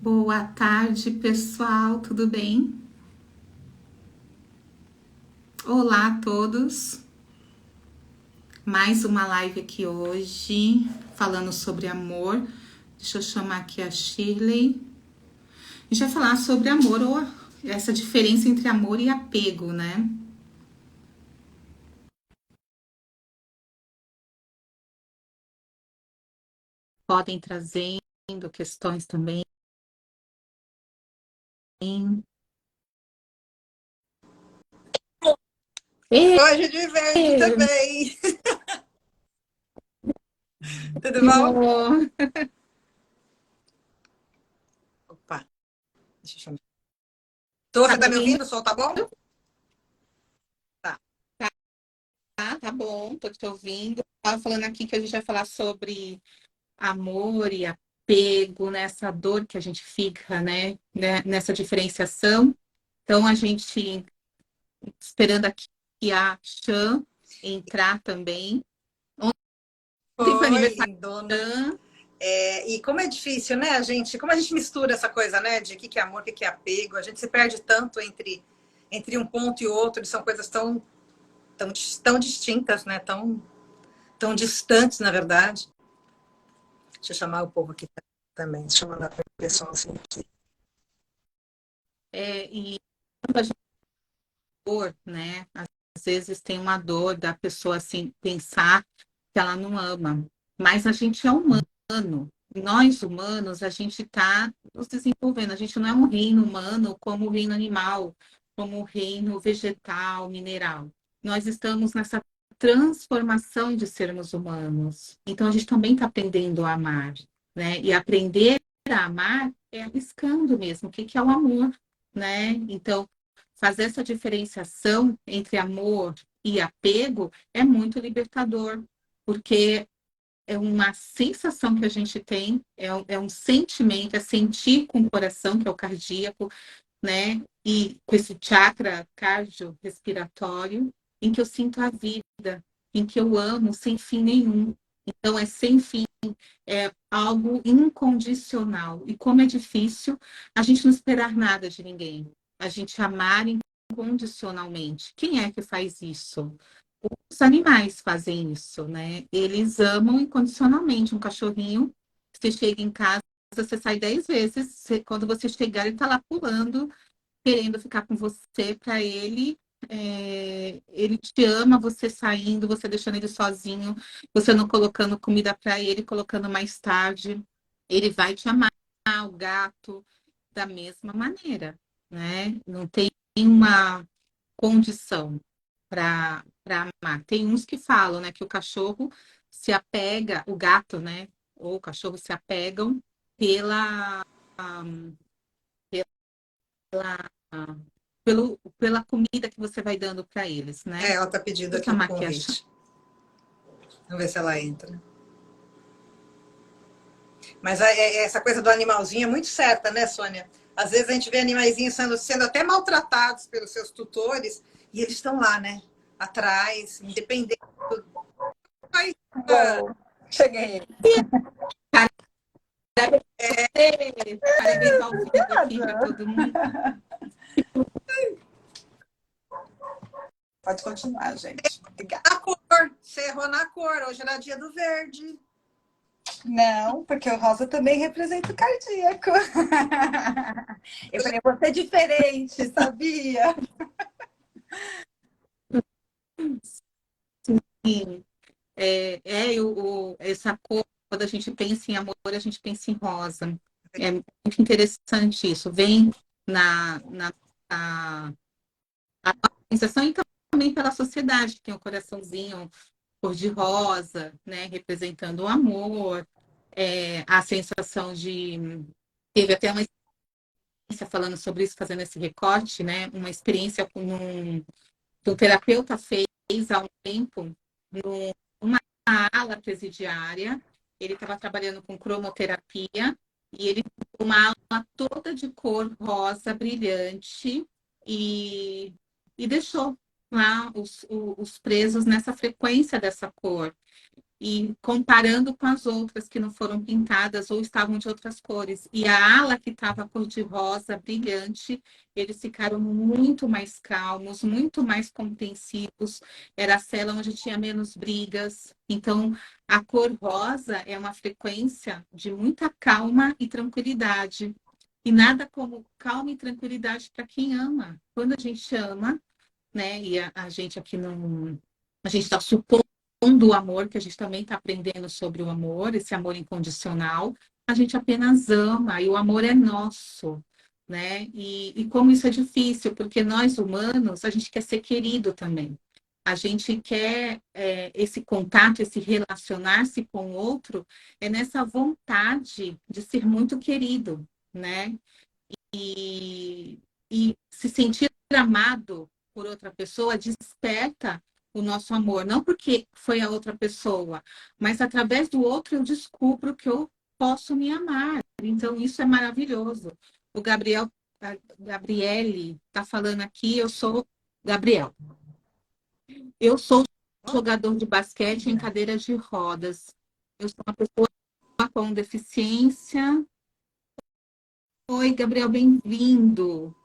Boa tarde, pessoal, tudo bem? Olá a todos. Mais uma live aqui hoje, falando sobre amor. Deixa eu chamar aqui a Shirley. A gente vai falar sobre amor ou essa diferença entre amor e apego, né? Podem trazendo questões também. Ei, Hoje de verde também. Tudo bom? Opa, deixa eu chamar. tá Você me tá me ouvindo? ouvindo? O som tá bom? Tá. Tá bom, tô te ouvindo. Tava falando aqui que a gente vai falar sobre amor e apego, nessa dor que a gente fica, né, nessa diferenciação. Então, a gente esperando aqui a Chan entrar também. Ontem foi Oi, aniversário da lindona. Chan. E como é difícil, né, como a gente mistura essa coisa, né, de o que é amor, o que é apego, a gente se perde tanto entre um ponto e outro, são coisas tão distintas, né, tão distantes, na verdade. Deixa eu chamar o povo aqui também, deixa eu mandar para o pessoal assim aqui. E quando a gente tem dor, né? Às vezes tem uma dor da pessoa assim pensar que ela não ama, mas a gente é humano. Nós humanos, a gente está nos desenvolvendo. A gente não é um reino humano como o reino animal, como o reino vegetal, mineral. Nós estamos nessa transformação de sermos humanos. Então a gente também está aprendendo a amar, né? E aprender a amar é arriscando mesmo. O que que é o amor, né? Então fazer essa diferenciação entre amor e apego é muito libertador, porque é uma sensação que a gente tem, é um sentimento, é sentir com o coração, que é o cardíaco, né? E com esse chakra cardiorrespiratório, em que eu sinto a vida, em que eu amo sem fim nenhum. Então, é sem fim, é algo incondicional. E como é difícil a gente não esperar nada de ninguém, a gente amar incondicionalmente. Quem é que faz isso? Os animais fazem isso, né? Eles amam incondicionalmente. Um cachorrinho, você chega em casa, você sai 10 vezes, quando você chegar, ele tá lá pulando, querendo ficar com você para ele. Ele te ama, você saindo, você deixando ele sozinho, você não colocando comida para ele, colocando mais tarde. Ele vai te amar, o gato, da mesma maneira, né? Não tem uma condição para amar. Tem uns que falam, né, que o cachorro se apega, o gato, né, ou o cachorro se apegam pela pela comida que você vai dando para eles, né? Ela tá pedindo Vou aqui o chamar aqui a Chan. convite. Vamos ver se ela entra. Mas essa coisa do animalzinho é muito certa, né, Sônia? Às vezes a gente vê animaizinhos sendo até maltratados pelos seus tutores e eles estão lá, né? Atrás, independente do país. Bom, cheguei. Parabéns ao vivo aqui para todo mundo. Pode continuar, gente. Obrigada. A cor, você errou na cor. Hoje era dia do verde. Não, porque o rosa também representa o cardíaco. Eu falei, eu vou ser diferente, sabia? Sim. Essa cor, quando a gente pensa em amor, a gente pensa em rosa. É muito interessante isso. Vem na organização e também pela sociedade, que tem o coraçãozinho cor-de-rosa, né, representando o amor, a sensação de. Teve até uma experiência falando sobre isso, fazendo esse recorte, né, uma experiência que um terapeuta fez há um tempo numa ala presidiária. Ele estava trabalhando com cromoterapia e ele pegou uma ala toda de cor rosa brilhante e, e deixou lá os presos nessa frequência dessa cor. e comparando com as outras que não foram pintadas ou estavam de outras cores. E a ala que estava cor-de-rosa, brilhante, eles ficaram muito mais calmos, muito mais compreensivos. Era a cela onde tinha menos brigas. Então, a cor rosa é uma frequência de muita calma e tranquilidade. E nada como calma e tranquilidade para quem ama. Quando a gente ama, né? E a gente aqui não. A gente está supondo o amor, que a gente também está aprendendo sobre o amor, esse amor incondicional. A gente apenas ama, e o amor é nosso, né? E como isso é difícil, porque nós humanos, a gente quer ser querido também. A gente quer esse contato, esse relacionar-se com o outro, é nessa vontade de ser muito querido, né? E, e se sentir amado por outra pessoa desperta o nosso amor, não porque foi a outra pessoa, mas através do outro eu descubro que eu posso me amar. Então isso é maravilhoso. O Gabriel, a Gabriele está falando aqui, eu sou Gabriel. Eu sou jogador de basquete em cadeira de rodas. Eu sou uma pessoa com deficiência. Oi, Gabriel, bem-vindo.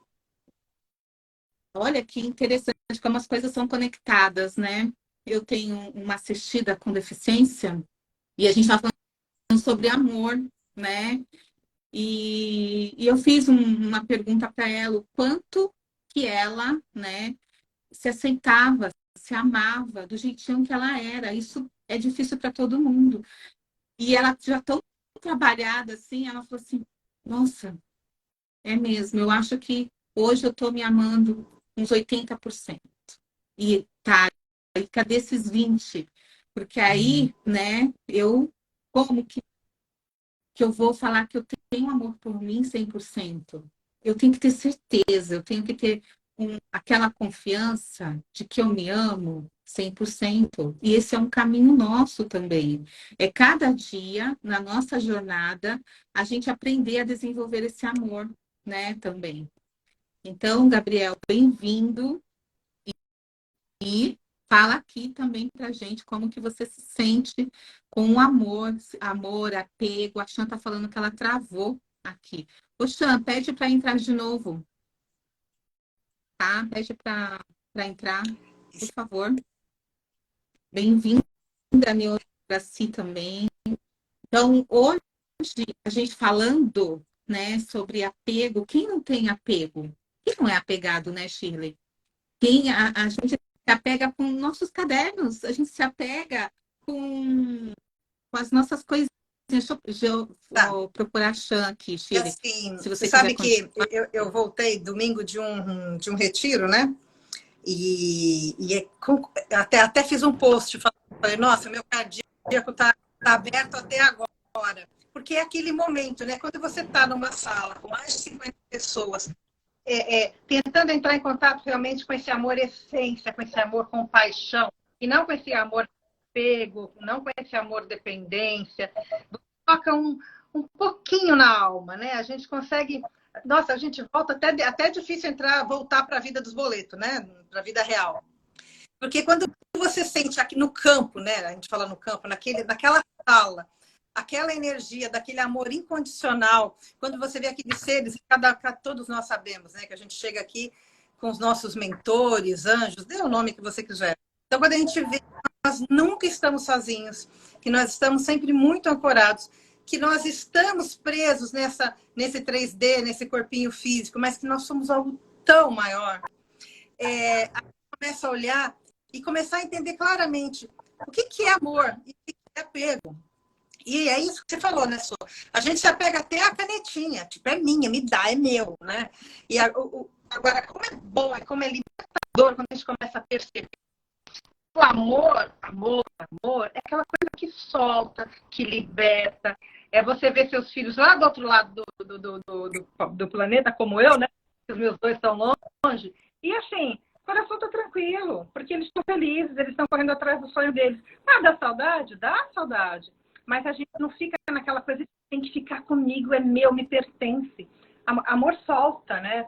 Olha que interessante como as coisas são conectadas, né? Eu tenho uma assistida com deficiência e a gente estava falando sobre amor, né? E eu fiz uma pergunta para ela, o quanto que ela, né, se aceitava, se amava do jeitinho que ela era. Isso é difícil para todo mundo. E ela já tão trabalhada assim, ela falou assim: nossa, é mesmo, eu acho que hoje eu estou me amando uns 80%. E tá, e cadê esses 20? Porque aí, né, como que eu vou falar que eu tenho amor por mim 100%? Eu tenho que ter certeza, eu tenho que ter aquela confiança de que eu me amo 100%. E esse é um caminho nosso também. É cada dia, na nossa jornada, a gente aprender a desenvolver esse amor, né, também. Então, Gabriel, bem-vindo. E fala aqui também pra gente como que você se sente com o amor, apego. A Chan tá falando que ela travou aqui. Ô, Chan, pede para entrar de novo, tá? Pede para entrar, por favor. Bem-vinda, Neuraci também. Então, hoje, a gente falando, né, sobre apego. Quem não tem apego? Quem não é apegado, né, Shirley? A gente se apega com nossos cadernos, a gente se apega com as nossas coisinhas. Tá. Vou procurar a Chan aqui, E Shirley, assim, se você você quiser sabe que continuar. eu voltei domingo de um retiro, né? Até fiz um post falando, falei, nossa, meu cardíaco tá aberto até agora. Porque é aquele momento, né? Quando você está numa sala com mais de 50 pessoas, tentando entrar em contato realmente com esse amor essência, com esse amor compaixão, e não com esse amor apego, não com esse amor dependência, toca um pouquinho na alma, né? A gente consegue. Nossa, a gente volta até é difícil voltar para a vida dos boletos, né? Para a vida real. Porque quando você sente aqui no campo, né? A gente fala no campo, naquela sala, aquela energia daquele amor incondicional, quando você vê aqueles seres, todos nós sabemos, né? Que a gente chega aqui com os nossos mentores, anjos, dê o nome que você quiser. Então, quando a gente vê que nós nunca estamos sozinhos, que nós estamos sempre muito ancorados, que nós estamos presos nesse 3D, nesse corpinho físico, mas que nós somos algo tão maior, a gente começa a olhar e começar a entender claramente o que é amor e o que é apego. E é isso que você falou, né, Sô? A gente se apega até a canetinha, tipo, é minha, me dá, é meu, né? E agora, como é bom, como é libertador quando a gente começa a perceber o amor, é aquela coisa que solta, que liberta. É você ver seus filhos lá do outro lado do planeta, como eu, né? Os meus dois estão longe. E assim, o coração está tranquilo, porque eles estão felizes, eles estão correndo atrás do sonho deles. Ah, dá saudade? Dá saudade. Mas a gente não fica naquela coisa de tem que ficar comigo, é meu, me pertence. Amor solta, né?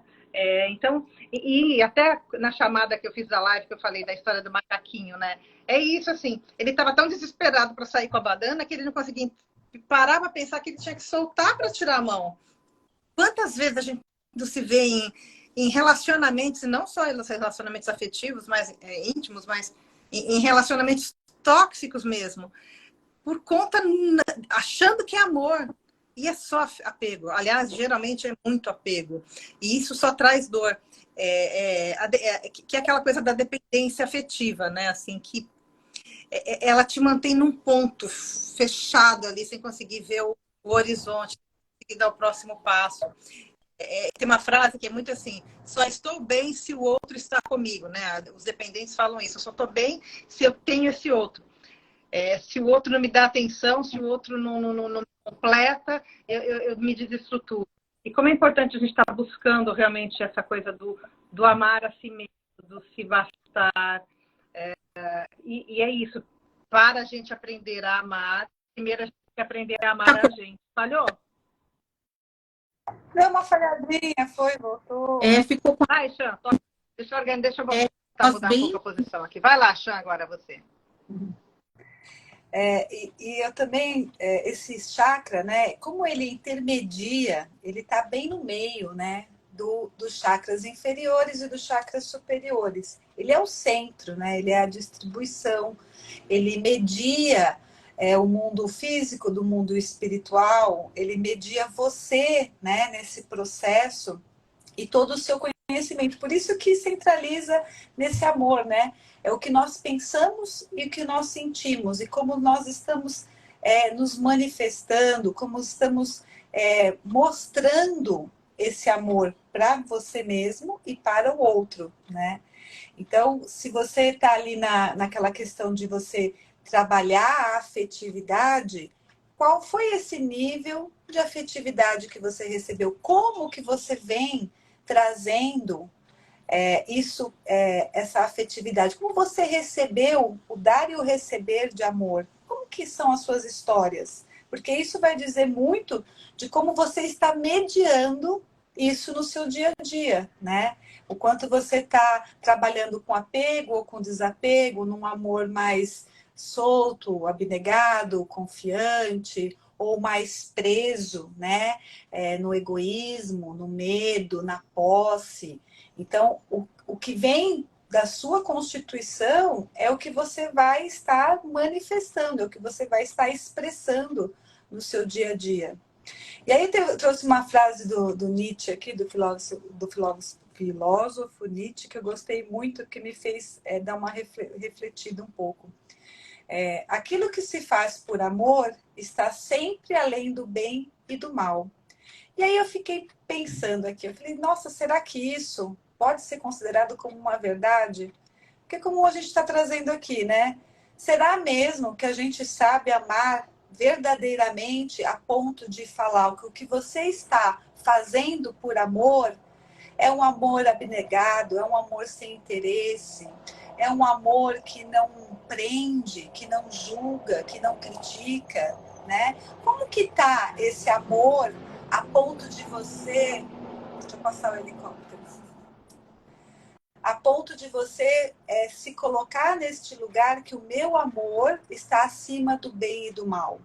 Então, e até na chamada que eu fiz da live, que eu falei da história do macaquinho, né? É isso, assim, ele estava tão desesperado para sair com a banana que ele não conseguia parar para pensar que ele tinha que soltar para tirar a mão. Quantas vezes a gente se vê em relacionamentos, e não só relacionamentos afetivos, mas íntimos, mas em relacionamentos tóxicos mesmo, por conta, achando que é amor, e é só apego. Aliás, geralmente é muito apego, e isso só traz dor. Que é aquela coisa da dependência afetiva, né? Assim, que ela te mantém num ponto fechado ali, sem conseguir ver o horizonte, sem conseguir dar o próximo passo. Tem uma frase que é muito assim: só estou bem se o outro está comigo, né? Os dependentes falam isso: eu só estou bem se eu tenho esse outro. Se o outro não me dá atenção, se o outro não me completa, eu me desestruturo. E como é importante a gente estar buscando realmente essa coisa do amar a si mesmo, do se bastar. E é isso. Para a gente aprender a amar, primeiro a gente tem que aprender a amar a gente. Falhou? Deu uma falhadinha, foi, voltou. Ficou com Vai, Xan, deixa eu nós mudar um bem. pouco a posição aqui. Vai lá, Xan, agora você. E eu também, esse chakra, né? Como ele intermedia, ele está bem no meio, né? Dos chakras inferiores e dos chakras superiores. Ele é o centro, né? Ele é a distribuição. Ele media o mundo físico do mundo espiritual. Ele media você, né? Nesse processo e todo o seu conhecimento. Por isso que centraliza nesse amor, né? É o que nós pensamos e o que nós sentimos, e como nós estamos nos manifestando, como estamos mostrando esse amor para você mesmo e para o outro, né? Então, se você está ali naquela questão de você trabalhar a afetividade, qual foi esse nível de afetividade que você recebeu? Como que você vem trazendo essa afetividade? Como você recebeu o dar e o receber de amor? Como que são as suas histórias? Porque isso vai dizer muito de como você está mediando isso no seu dia a dia, né? O quanto você está trabalhando com apego ou com desapego, num amor mais solto, abnegado, confiante, ou mais preso, né? No egoísmo, no medo, na posse. Então, o que vem da sua constituição é o que você vai estar manifestando, é o que você vai estar expressando no seu dia a dia. E aí eu trouxe uma frase do Nietzsche aqui, do filósofo Nietzsche, que eu gostei muito, que me fez dar uma refletida um pouco. Aquilo que se faz por amor está sempre além do bem e do mal. E aí eu fiquei pensando aqui, eu falei, nossa, será que isso pode ser considerado como uma verdade? Porque como a gente está trazendo aqui, né? Será mesmo que a gente sabe amar verdadeiramente a ponto de falar que o que você está fazendo por amor é um amor abnegado, é um amor sem interesse, é um amor que não prende, que não julga, que não critica, né? Como que tá esse amor a ponto de você... Deixa eu passar o helicóptero. A ponto de você se colocar neste lugar que o meu amor está acima do bem e do mal.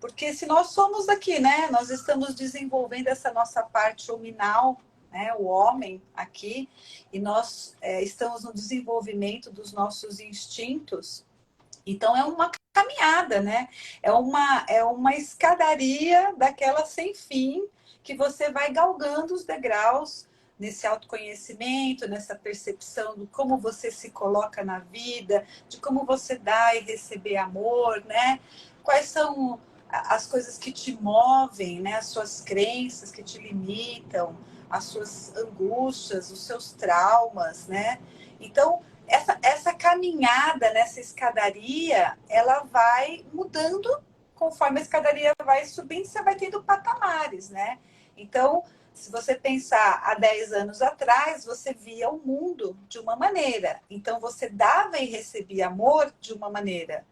Porque se nós somos aqui, né? Nós estamos desenvolvendo essa nossa parte hominal, né? O homem aqui, e nós estamos no desenvolvimento dos nossos instintos. Então é uma caminhada, né? É uma escadaria daquela sem fim que você vai galgando os degraus nesse autoconhecimento, nessa percepção de como você se coloca na vida, de como você dá e receber amor, né? Quais são as coisas que te movem, né? As suas crenças que te limitam, as suas angústias, os seus traumas, né? Então, essa caminhada nessa escadaria, ela vai mudando conforme a escadaria vai subindo, você vai tendo patamares, né? Então, se você pensar há 10 anos atrás, você via o mundo de uma maneira. Então, você dava e recebia amor de uma maneira.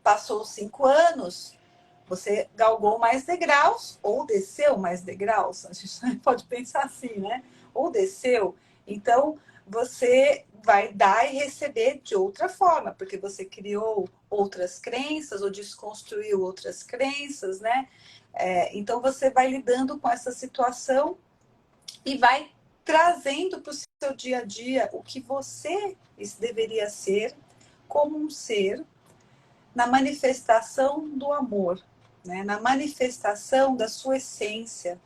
Passou 5 anos, você galgou mais degraus ou desceu mais degraus. A gente pode pensar assim, né? ou desceu, então você vai dar e receber de outra forma, porque você criou outras crenças ou desconstruiu outras crenças, né? Então você vai lidando com essa situação e vai trazendo para o seu dia a dia o que você deveria ser como um ser na manifestação do amor, né? Na manifestação da sua essência,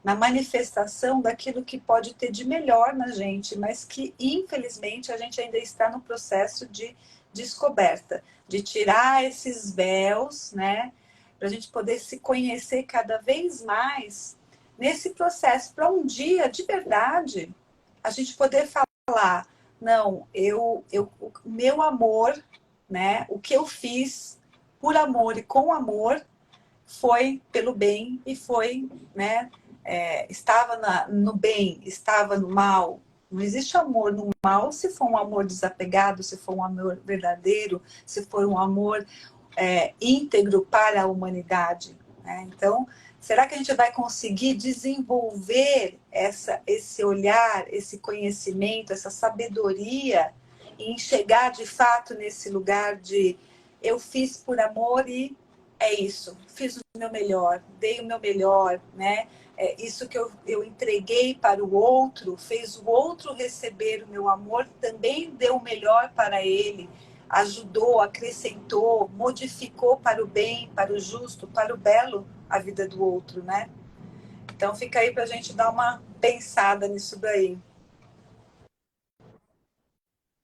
na manifestação daquilo que pode ter de melhor na gente, mas que, infelizmente, a gente ainda está no processo de descoberta, de tirar esses véus, né? Para a gente poder se conhecer cada vez mais nesse processo, para um dia, de verdade, a gente poder falar, não, o meu amor, né? O que eu fiz por amor e com amor foi pelo bem e foi, né? Estava no bem, estava no mal. Não existe amor no mal se for um amor desapegado, se for um amor verdadeiro, se for um amor íntegro para a humanidade, né? Então, será que a gente vai conseguir desenvolver esse olhar, esse conhecimento, essa sabedoria e enxergar de fato nesse lugar de eu fiz por amor e é isso, fiz o meu melhor, dei o meu melhor, né? Isso que eu entreguei para o outro, fez o outro receber o meu amor, também deu o melhor para ele, ajudou, acrescentou, modificou para o bem, para o justo, para o belo a vida do outro, né? Então fica aí para a gente dar uma pensada nisso daí.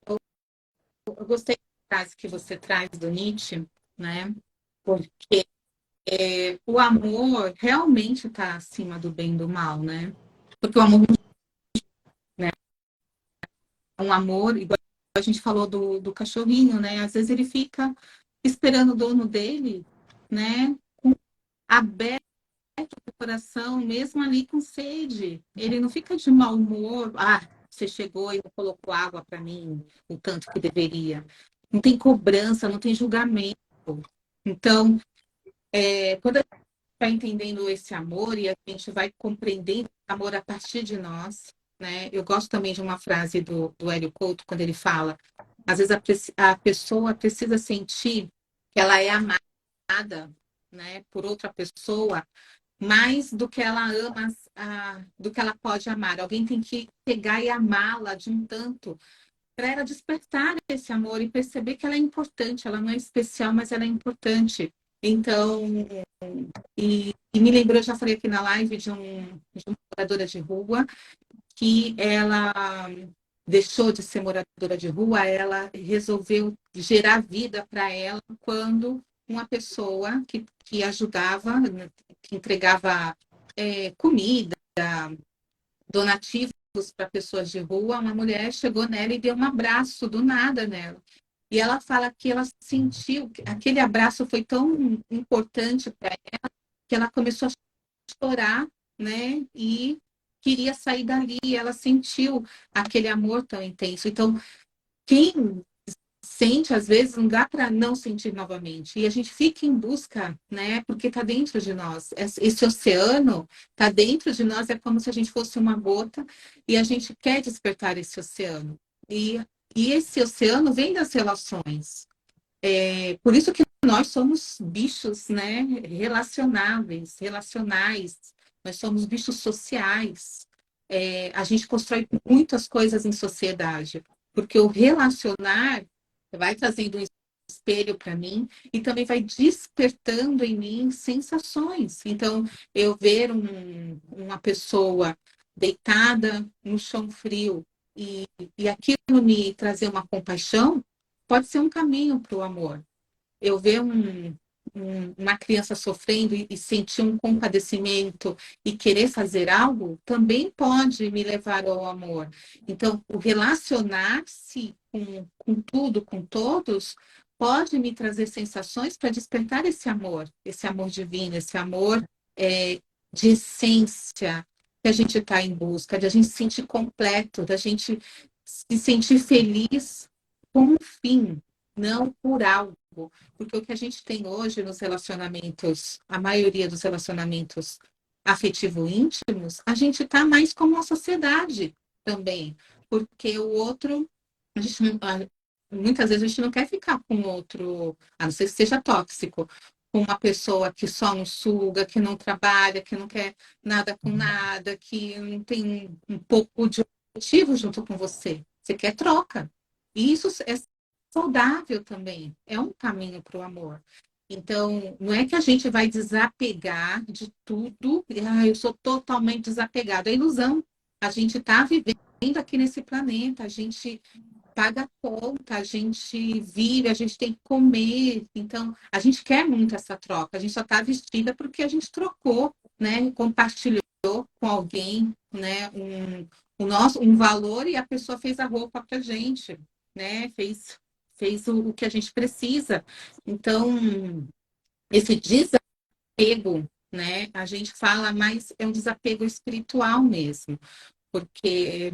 Eu gostei da frase que você traz do Nietzsche, né? Porque o amor realmente está acima do bem e do mal, né? Porque o amor, né, é um amor, igual a gente falou do cachorrinho, né? Às vezes ele fica esperando o dono dele, né? Aberto o coração, mesmo ali com sede. Ele não fica de mau humor. Ah, você chegou e não colocou água para mim o tanto que deveria. Não tem cobrança, não tem julgamento. Então, quando a gente vai entendendo esse amor e a gente vai compreendendo o amor a partir de nós, né? Eu gosto também de uma frase do Hélio Couto, quando ele fala, às vezes a pessoa precisa sentir que ela é amada, né, por outra pessoa, mais do que ela ama, do que ela pode amar. Alguém tem que pegar e amá-la de um tanto para ela despertar esse amor e perceber que ela é importante. Ela não é especial, mas ela é importante. Então, e me lembrou, eu já falei aqui na live de uma moradora de rua que ela deixou de ser moradora de rua, ela resolveu gerar vida para ela quando uma pessoa que ajudava, que entregava comida, donativos para pessoas de rua, uma mulher chegou nela e deu um abraço do nada nela. E ela fala que ela sentiu que aquele abraço foi tão importante para ela que ela começou a chorar, né? E queria sair dali. Ela sentiu aquele amor tão intenso. Então, quem sente, às vezes, não dá para não sentir novamente. E a gente fica em busca, né? Porque está dentro de nós. Esse oceano está dentro de nós, é como se a gente fosse uma gota e a gente quer despertar esse oceano. E esse oceano vem das relações. Por isso que nós somos bichos, né? Relacionáveis, relacionais. Nós somos bichos sociais. A gente constrói muitas coisas em sociedade, porque o relacionar vai trazendo um espelho para mim e também vai despertando em mim sensações. Então, eu ver uma pessoa deitada no chão frio e aquilo me trazer uma compaixão, pode ser um caminho para o amor. Eu ver uma criança sofrendo e sentir um compadecimento e querer fazer algo, também pode me levar ao amor. Então, o relacionar-se com tudo, com todos, pode me trazer sensações para despertar esse amor divino, esse amor de essência que a gente está em busca, de a gente se sentir completo, da gente se sentir feliz com um fim, não por algo. Porque o que a gente tem hoje nos relacionamentos, a maioria dos relacionamentos afetivo íntimos, a gente está mais como a sociedade também, porque o outro, a gente muitas vezes a gente não quer ficar com o outro, a não ser que seja tóxico, com uma pessoa que só nos suga, que não trabalha, que não quer nada com nada, que não tem um pouco de objetivo junto com você. Você quer troca. E isso é saudável também, é um caminho para o amor. Então, não é que a gente vai desapegar de tudo, eu sou totalmente desapegado. É ilusão. A gente está vivendo aqui nesse planeta, a gente paga conta, a gente vive, a gente tem que comer. Então, a gente quer muito essa troca. A gente só está vestida porque a gente trocou, né? Compartilhou com alguém, né? Um valor e a pessoa fez a roupa para a gente, né? Fez o que a gente precisa. Então, esse desapego, né? A gente fala, mas é um desapego espiritual mesmo, porque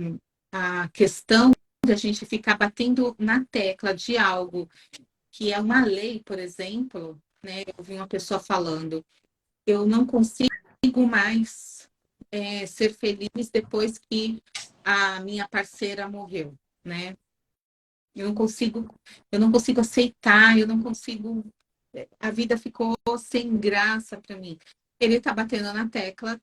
a questão de a gente ficar batendo na tecla de algo que é uma lei, por exemplo, né? Eu vi uma pessoa falando, eu não consigo mais ser feliz depois que a minha parceira morreu, né? Eu não consigo, eu não consigo aceitar, eu não consigo. A vida ficou sem graça para mim. Ele está batendo na tecla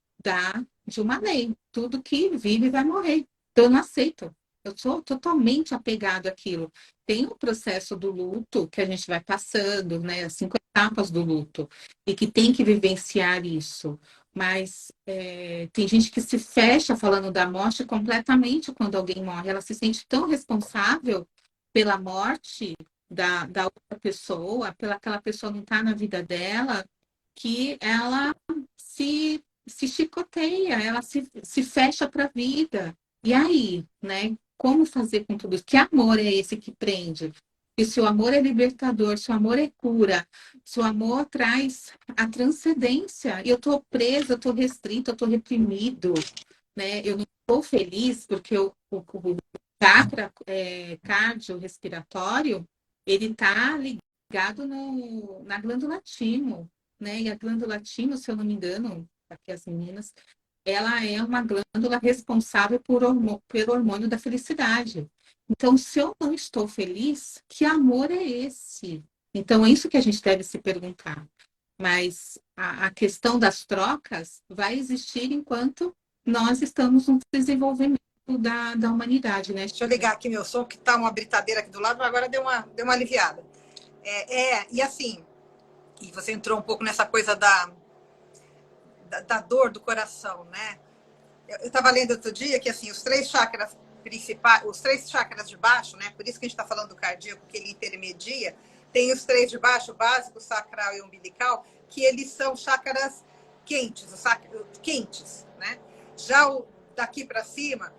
de uma lei. Tudo que vive vai morrer. Então, eu não aceito. Eu sou totalmente apegado àquilo. Tem o processo do luto que a gente vai passando, né? As 5 etapas do luto, e que tem que vivenciar isso. Mas tem gente que se fecha falando da morte completamente quando alguém morre. Ela se sente tão responsável pela morte da outra pessoa, pela aquela pessoa não estar na vida dela, que ela se chicoteia, ela se fecha para a vida. E aí, né? Como fazer com tudo isso? Que amor é esse que prende? E se o amor é libertador, se o amor é cura, se o amor traz a transcendência, e eu estou presa, eu estou restrito, eu estou reprimido, né? Eu não estou feliz porque o chakra cardiorrespiratório, ele está ligado na glândula timo, né? E a glândula timo, se eu não me engano, aqui as meninas, ela é uma glândula responsável pelo hormônio da felicidade. Então, se eu não estou feliz, que amor é esse? Então, é isso que a gente deve se perguntar. Mas a questão das trocas vai existir enquanto nós estamos no desenvolvimento da humanidade, né? Deixa eu ligar aqui meu som, que tá uma britadeira aqui do lado, mas agora deu uma aliviada. E assim, e você entrou um pouco nessa coisa da dor do coração, né? Eu estava lendo outro dia que assim, os 3 chakras principais, os 3 chakras de baixo, né? Por isso que a gente está falando do cardíaco, que ele intermedia, tem os 3 de baixo, o básico, sacral e umbilical, que eles são chakras quentes, quentes, né? Já daqui para cima,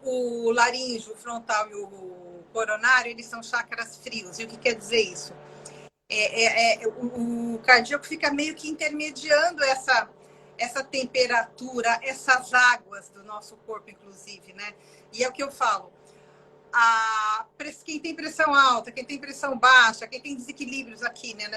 o laríngeo, o frontal e o coronário, eles são chakras frios. E o que quer dizer isso? O cardíaco fica meio que intermediando essa temperatura, essas águas do nosso corpo, inclusive, né? E é o que eu falo. Quem tem pressão alta, quem tem pressão baixa, quem tem desequilíbrios aqui, né?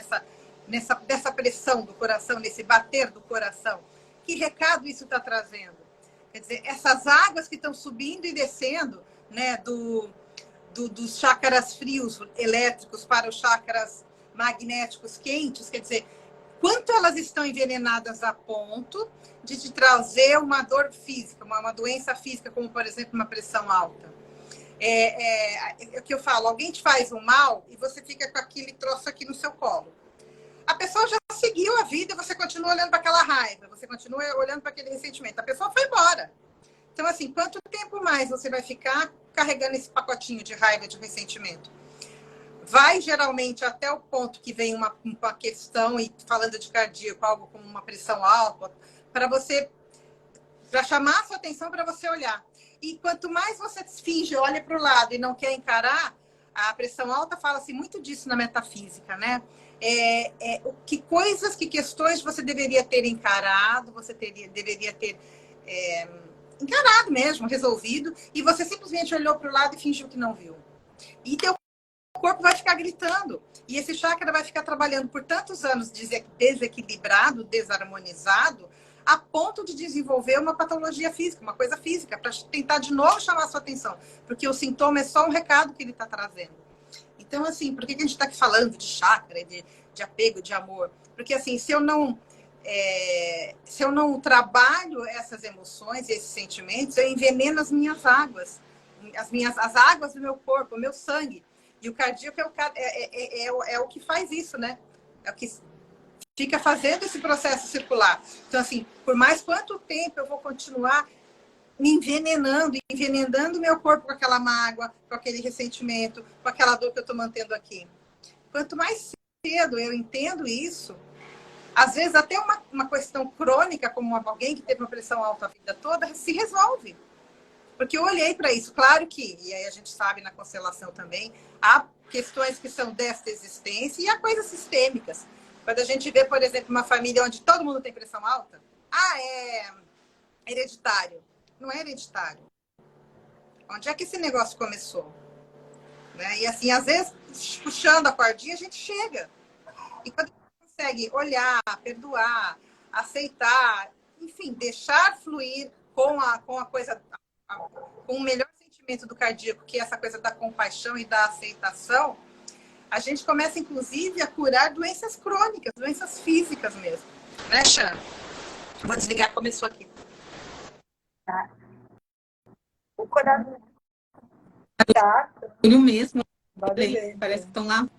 Dessa pressão do coração, nesse bater do coração, que recado isso está trazendo? Quer dizer, essas águas que estão subindo e descendo, né, dos chakras frios elétricos para os chakras magnéticos quentes, quer dizer, quanto elas estão envenenadas a ponto de te trazer uma dor física, uma doença física, como, por exemplo, uma pressão alta. É o que eu falo, alguém te faz um mal e você fica com aquele troço aqui no seu colo. A pessoa já seguiu a vida e você continua olhando para aquela raiva, você continua olhando para aquele ressentimento. A pessoa foi embora. Então, assim, quanto tempo mais você vai ficar carregando esse pacotinho de raiva, de ressentimento? Vai geralmente até o ponto que vem uma questão, e falando de cardíaco, algo como uma pressão alta, para chamar a sua atenção, para você olhar. E quanto mais você finge, olha para o lado e não quer encarar, a pressão alta fala-se muito disso na metafísica, né? Que coisas, que questões você deveria ter encarado, você deveria ter encarado mesmo, resolvido, e você simplesmente olhou para o lado e fingiu que não viu. E teu corpo vai ficar gritando. E esse chakra vai ficar trabalhando por tantos anos desequilibrado, desarmonizado, a ponto de desenvolver uma patologia física, uma coisa física, para tentar de novo chamar a sua atenção, porque o sintoma é só um recado que ele está trazendo. Então, assim, por que a gente está aqui falando de chakra, de apego, de amor? Porque, assim, se eu não trabalho essas emoções e esses sentimentos, eu enveneno as minhas águas, as águas do meu corpo, o meu sangue. E o cardíaco é o que faz isso, né? É o que fica fazendo esse processo circular. Então, assim, por mais quanto tempo eu vou continuar me envenenando meu corpo com aquela mágoa, com aquele ressentimento, com aquela dor que eu estou mantendo aqui. Quanto mais cedo eu entendo isso, às vezes até uma questão crônica, como alguém que teve uma pressão alta a vida toda, se resolve. Porque eu olhei para isso. Claro que, e aí a gente sabe na constelação também, há questões que são desta existência e há coisas sistêmicas. Quando a gente vê, por exemplo, uma família onde todo mundo tem pressão alta, é hereditário. Não é hereditário. Onde é que esse negócio começou? Né? E assim, às vezes, puxando a cordinha, a gente chega. E quando a gente consegue olhar, perdoar, aceitar, enfim, deixar fluir com a coisa, com o melhor sentimento do cardíaco, que é essa coisa da compaixão e da aceitação, a gente começa, inclusive, a curar doenças crônicas, doenças físicas mesmo. Né, Chan? Vou desligar, começou aqui. O coração. Tá, Olho mesmo, barulhento. parece que estão lá.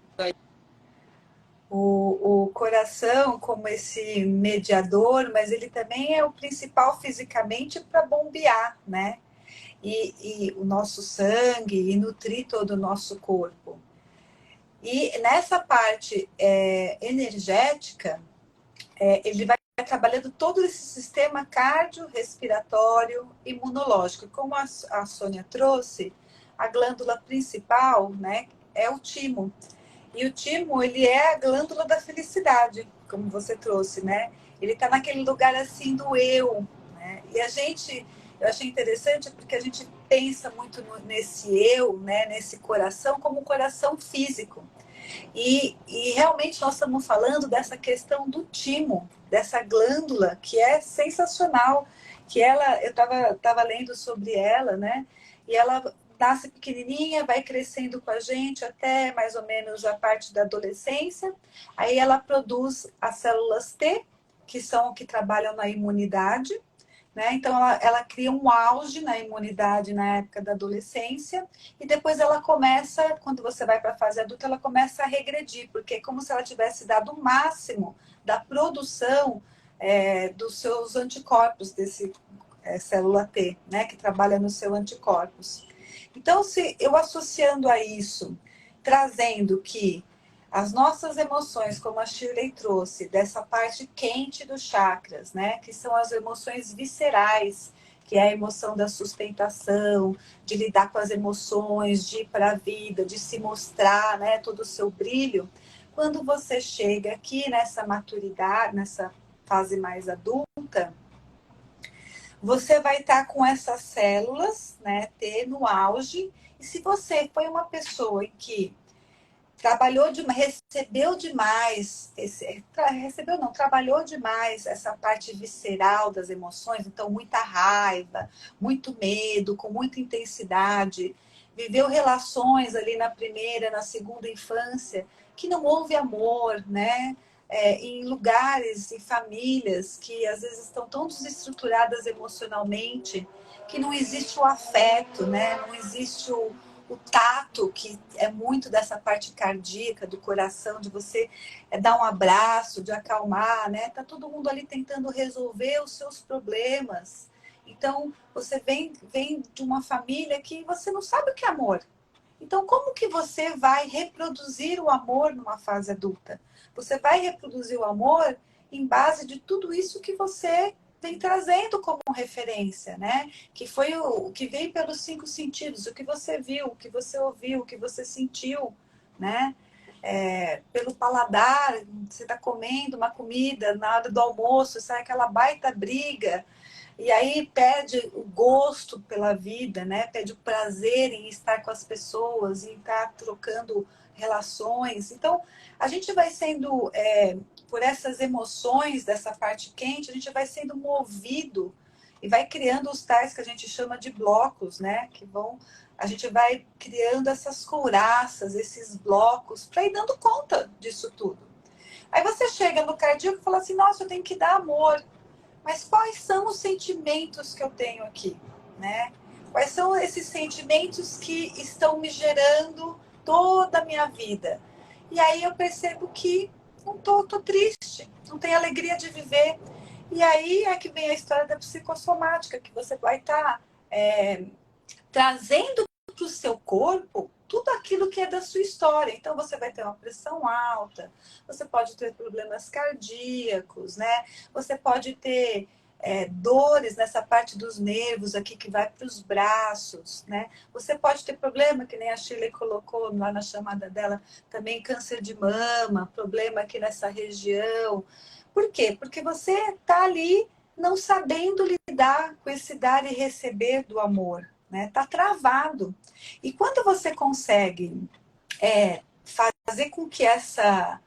O coração como esse mediador, mas ele também é o principal fisicamente para bombear, né? E o nosso sangue e nutrir todo o nosso corpo. E nessa parte energética, ele vai trabalhando todo esse sistema cardiorrespiratório, imunológico. Como a Sônia trouxe, a glândula principal, né, é o timo. E o timo, ele é a glândula da felicidade, como você trouxe, né? Ele está naquele lugar assim do eu, né? E eu achei interessante porque a gente pensa muito nesse eu, né? Nesse coração como um coração físico. E realmente nós estamos falando dessa questão do timo, dessa glândula que é sensacional, que ela, eu estava lendo sobre ela, né? E ela nasce pequenininha, vai crescendo com a gente até mais ou menos a parte da adolescência. Aí ela produz as células T, que são que trabalham na imunidade, né? Então ela cria um auge na imunidade na época da adolescência e depois ela começa, quando você vai para a fase adulta, ela começa a regredir, porque é como se ela tivesse dado o máximo da produção dos seus anticorpos, desse célula T, né? Que trabalha no seu anticorpos. Então, se eu associando a isso, trazendo que as nossas emoções, como a Shirley trouxe, dessa parte quente dos chakras, né? Que são as emoções viscerais, que é a emoção da sustentação, de lidar com as emoções, de ir para a vida, de se mostrar, né? Todo o seu brilho. Quando você chega aqui nessa maturidade, nessa fase mais adulta, você vai estar com essas células, né? T no auge. E se você foi uma pessoa que trabalhou demais, recebeu demais, recebeu não, trabalhou demais essa parte visceral das emoções, então muita raiva, muito medo, com muita intensidade, viveu relações ali na primeira, na segunda infância, que não houve amor, né? Em lugares e famílias que às vezes estão tão desestruturadas emocionalmente, que não existe o afeto, né? Não existe o tato, que é muito dessa parte cardíaca, do coração, de você dar um abraço, de acalmar, né? Tá todo mundo ali tentando resolver os seus problemas. Então, você vem de uma família que você não sabe o que é amor. Então, como que você vai reproduzir o amor numa fase adulta? Você vai reproduzir o amor em base de tudo isso que você vem trazendo como referência, né? Que foi o que veio pelos 5 sentidos, o que você viu, o que você ouviu, o que você sentiu, né? Pelo paladar, você está comendo uma comida na hora do almoço, sai aquela baita briga, e aí perde o gosto pela vida, né? Perde o prazer em estar com as pessoas, em estar trocando relações. Então, a gente vai sendo por essas emoções dessa parte quente, a gente vai sendo movido e vai criando os tais que a gente chama de blocos, né? Que vão, a gente vai criando essas couraças, esses blocos, para ir dando conta disso tudo. Aí você chega no cardíaco e fala assim, nossa, eu tenho que dar amor. Mas quais são os sentimentos que eu tenho aqui, né? Quais são esses sentimentos que estão me gerando toda a minha vida? E aí eu percebo que não tô triste, não tenho alegria de viver. E aí é que vem a história da psicossomática, que você vai estar trazendo para o seu corpo tudo aquilo que é da sua história. Então você vai ter uma pressão alta, você pode ter problemas cardíacos, né? Você pode ter dores nessa parte dos nervos aqui que vai para os braços, né? Você pode ter problema, que nem a Shirley colocou lá na chamada dela, também câncer de mama, problema aqui nessa região. Por quê? Porque você está ali não sabendo lidar com esse dar e receber do amor, né? Tá travado. E quando você consegue fazer com que essa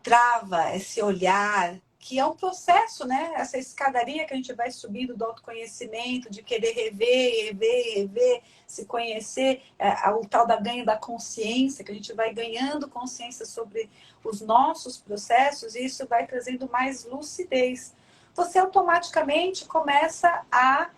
trava, esse olhar, que é um processo, né? Essa escadaria que a gente vai subindo do autoconhecimento, de querer rever, rever, rever, se conhecer, o tal da ganho da consciência, que a gente vai ganhando consciência sobre os nossos processos, e isso vai trazendo mais lucidez. Você automaticamente começa a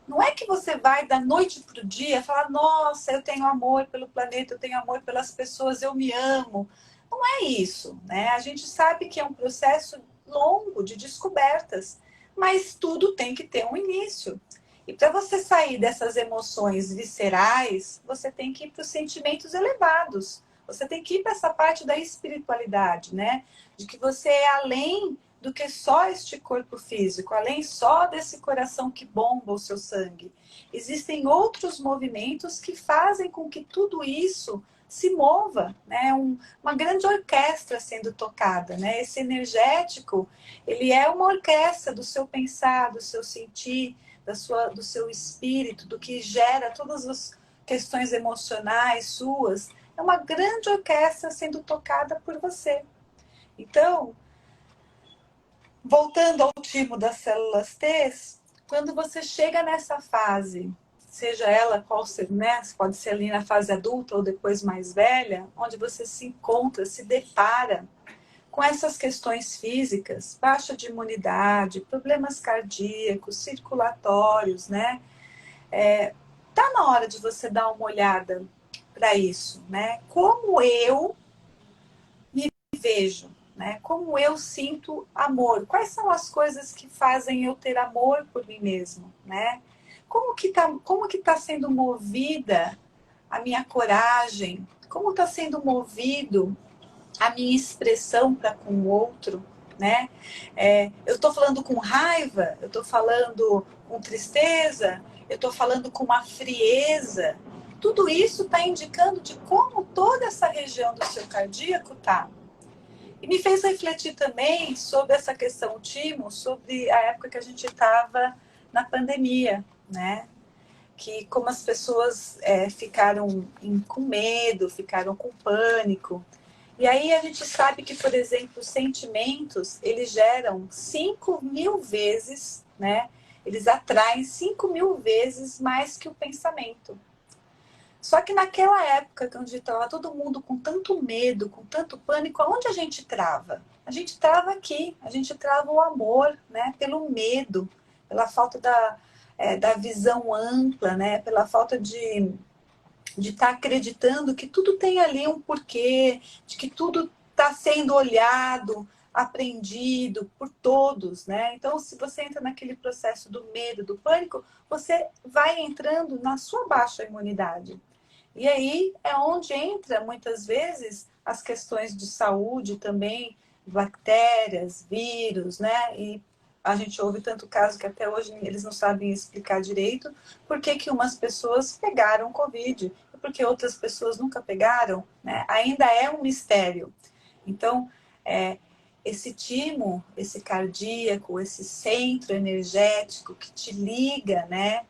não é que você vai da noite para o dia falar, nossa, eu tenho amor pelo planeta, eu tenho amor pelas pessoas, eu me amo. Não é isso, né? A gente sabe que é um processo longo de descobertas, mas tudo tem que ter um início. E para você sair dessas emoções viscerais, você tem que ir para os sentimentos elevados. Você tem que ir para essa parte da espiritualidade, né? De que você é além do que só este corpo físico, além só desse coração que bomba o seu sangue. Existem outros movimentos que fazem com que tudo isso se mova, né? Uma grande orquestra sendo tocada, né? Esse energético, ele é uma orquestra do seu pensar, do seu sentir, do seu espírito, do que gera todas as questões emocionais suas. É uma grande orquestra sendo tocada por você. Então, voltando ao timo das células T, quando você chega nessa fase, seja ela qual ser, né? Pode ser ali na fase adulta ou depois mais velha, onde você se encontra, se depara com essas questões físicas, baixa de imunidade, problemas cardíacos, circulatórios, né? Tá na hora de você dar uma olhada para isso, né? Como eu me vejo, né? Como eu sinto amor? Quais são as coisas que fazem eu ter amor por mim mesmo, né? Como que tá sendo movida a minha coragem? Como está sendo movido a minha expressão para com o outro, né? Eu estou falando com raiva, eu estou falando com tristeza, eu estou falando com uma frieza. Tudo isso está indicando de como toda essa região do seu cardíaco está. E me fez refletir também sobre essa questão, Timo, sobre a época que a gente estava na pandemia, né? Que como as pessoas ficaram com medo, ficaram com pânico. E aí a gente sabe que, por exemplo, os sentimentos, eles geram 5.000 vezes, né? Eles atraem 5.000 vezes mais que o pensamento. Só que naquela época, onde estava todo mundo com tanto medo, com tanto pânico, aonde a gente trava? A gente trava aqui, a gente trava o amor, né? Pelo medo, pela falta da visão ampla, né? Pela falta de estar acreditando que tudo tem ali um porquê, de que tudo está sendo olhado, aprendido por todos, né? Então, se você entra naquele processo do medo, do pânico, você vai entrando na sua baixa imunidade. E aí é onde entra, muitas vezes, as questões de saúde também, bactérias, vírus, né? E a gente ouve tanto caso que até hoje eles não sabem explicar direito por que umas pessoas pegaram Covid e por que outras pessoas nunca pegaram, né? Ainda é um mistério. Então, esse timo, esse cardíaco, esse centro energético que te liga, né,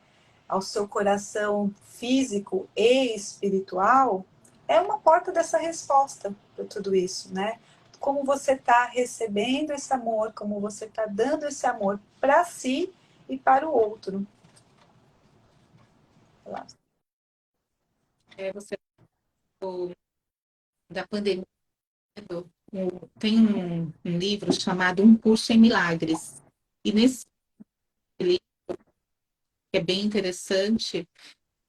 ao seu coração físico e espiritual, é uma porta dessa resposta, por tudo isso, né? Como você está recebendo esse amor, como você está dando esse amor para si e para o outro. Você da pandemia, tem um livro chamado Um Curso em Milagres. E nesse livro, que é bem interessante,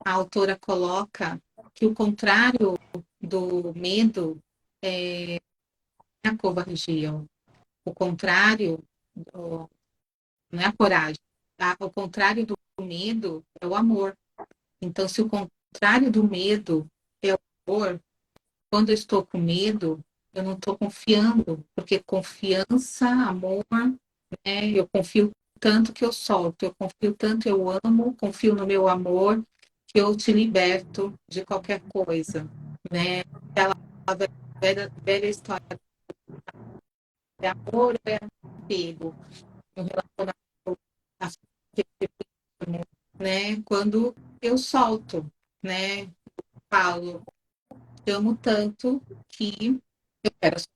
a autora coloca que o contrário do medo é a covardia. O contrário, não é a coragem. O contrário do medo é o amor. Então, se o contrário do medo é o amor, quando eu estou com medo, eu não estou confiando, porque confiança, amor, né? Eu confio tanto que eu solto, eu confio tanto, eu amo, confio no meu amor, que eu te liberto de qualquer coisa, né? Aquela velha história de amor é apego, no relacionamento afetivo, né? Quando eu solto, né? Falo, te amo tanto que eu quero a sua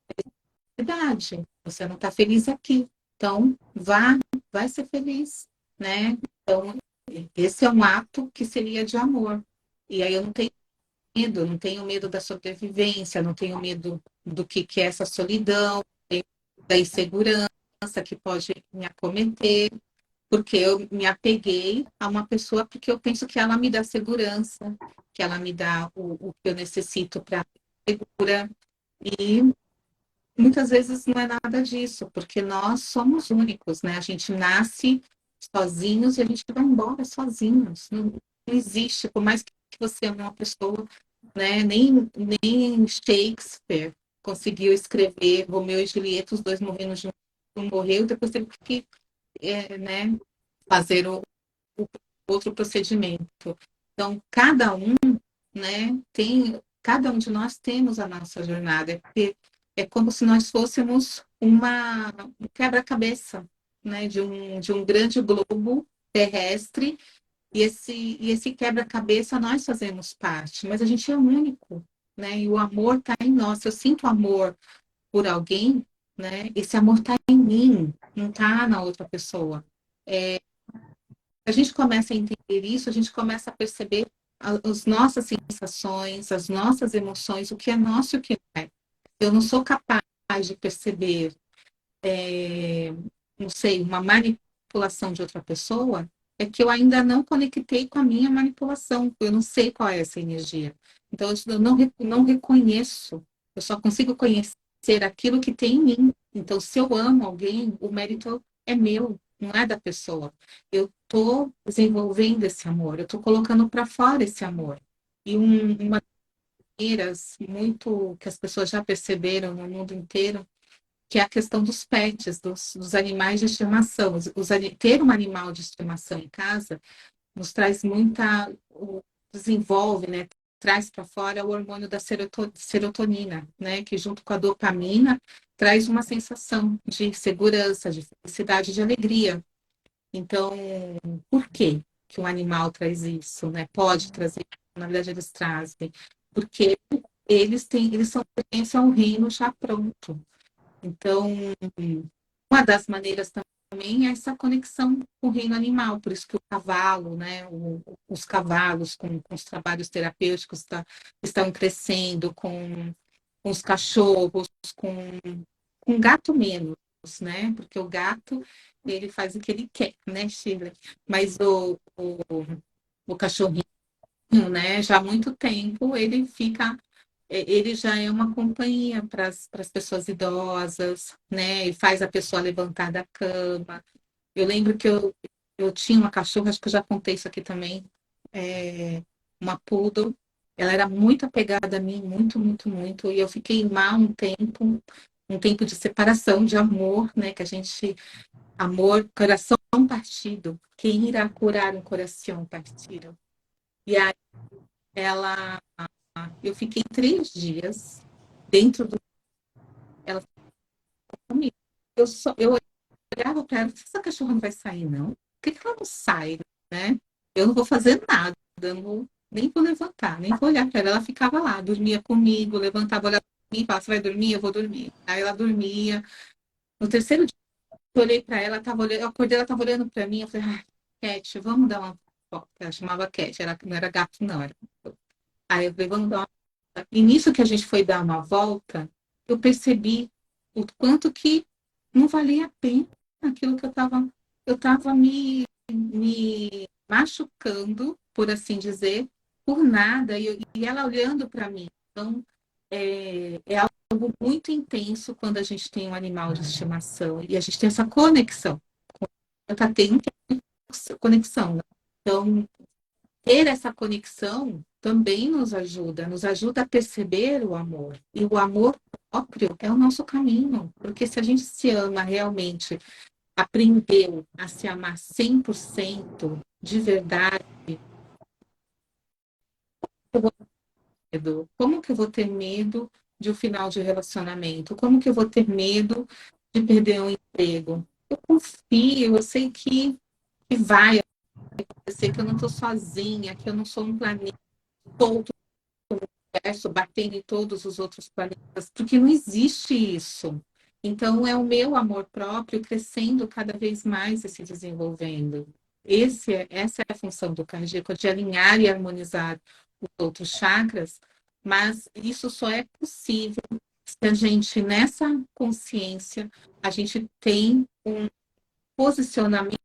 felicidade. Você não está feliz aqui. Então, vai ser feliz, né? Então, esse é um ato que seria de amor. E aí eu não tenho medo da sobrevivência, não tenho medo do que é essa solidão, da insegurança que pode me acometer, porque eu me apeguei a uma pessoa porque eu penso que ela me dá segurança, que ela me dá o que eu necessito para segura. E muitas vezes não é nada disso, porque nós somos únicos, né? A gente nasce sozinhos e a gente vai embora sozinhos. Não existe, por mais que você ame uma pessoa, né? Nem Shakespeare conseguiu escrever Romeu e Julieta, os dois morrendo juntos, um morreu, depois teve que, né, fazer o outro procedimento. Então, né, cada um de nós temos a nossa jornada. É como se nós fôssemos um quebra-cabeça, né, de um grande globo terrestre, e esse quebra-cabeça nós fazemos parte, mas a gente é único, né? E o amor está em nós. Se eu sinto amor por alguém, né? Esse amor está em mim, não está na outra pessoa. A gente começa a entender isso, a gente começa a perceber as nossas sensações, as nossas emoções, o que é nosso e o que não é. Eu não sou capaz de perceber, não sei, uma manipulação de outra pessoa, é que eu ainda não conectei com a minha manipulação, eu não sei qual é essa energia. Então, eu não reconheço, eu só consigo conhecer aquilo que tem em mim. Então, se eu amo alguém, o mérito é meu, não é da pessoa. Eu estou desenvolvendo esse amor, eu estou colocando para fora esse amor. E uma das maneiras muito que as pessoas já perceberam no mundo inteiro, que é a questão dos pets, dos animais de estimação. Ter um animal de estimação em casa nos traz desenvolve, né? Traz para fora o hormônio da serotonina, né? Que junto com a dopamina traz uma sensação de segurança, de felicidade, de alegria. Então, por que que um animal traz isso, né? Pode trazer, na verdade eles trazem, porque eles são pertencem a um reino já pronto. Então, uma das maneiras também é essa conexão com o reino animal, por isso que o cavalo, né, os cavalos com os trabalhos terapêuticos estão crescendo, com os cachorros, com gato menos, né, porque o gato, ele faz o que ele quer, né, Sheila? Mas o cachorrinho, né, já há muito tempo, ele já é uma companhia para as pessoas idosas, né? E faz a pessoa levantar da cama. Eu lembro que eu tinha uma cachorra, acho que eu já contei isso aqui também, uma poodle. Ela era muito apegada a mim, muito, muito, muito. E eu fiquei mal um tempo de separação, de amor, né? Que a gente, amor, coração partido. Quem irá curar um coração partido? E aí ela, eu fiquei 3 dias dentro do ela comigo. Eu olhava para ela, essa cachorra não vai sair, não? Por que ela não sai, né? Eu não vou fazer nada, nem vou levantar, nem vou olhar para ela. Ela ficava lá, dormia comigo, levantava, olhava. e falava, você vai dormir? Eu vou dormir. Aí ela dormia. No terceiro dia, eu olhei para ela, tava olhando, eu acordei, ela estava olhando para mim, eu falei, ah, Cat, vamos dar uma volta. Ela chamava Cat, não era gato, não. Aí eu falei, vamos dar uma volta. E nisso que a gente foi dar uma volta, eu percebi o quanto que não valia a pena aquilo que eu estava me machucando, por assim dizer, por nada, e ela olhando para mim. Então, é algo muito intenso quando a gente tem um animal de estimação e a gente tem essa conexão. Tá tendo conexão, né? Então, ter essa conexão também nos ajuda a perceber o amor. E o amor próprio é o nosso caminho, porque se a gente se ama realmente, aprendeu a se amar 100% de verdade, eu vou ter medo. Como que eu vou ter medo de um final de relacionamento? Como que eu vou ter medo de perder um emprego? Eu confio, eu sei que vai acontecer, que eu não estou sozinha, que eu não sou um planeta solto no universo, batendo em todos os outros planetas, porque não existe isso. Então, é o meu amor próprio crescendo cada vez mais e se desenvolvendo. Essa é a função do cardíaco, de alinhar e harmonizar os outros chakras, mas isso só é possível se a gente, nessa consciência, a gente tem um posicionamento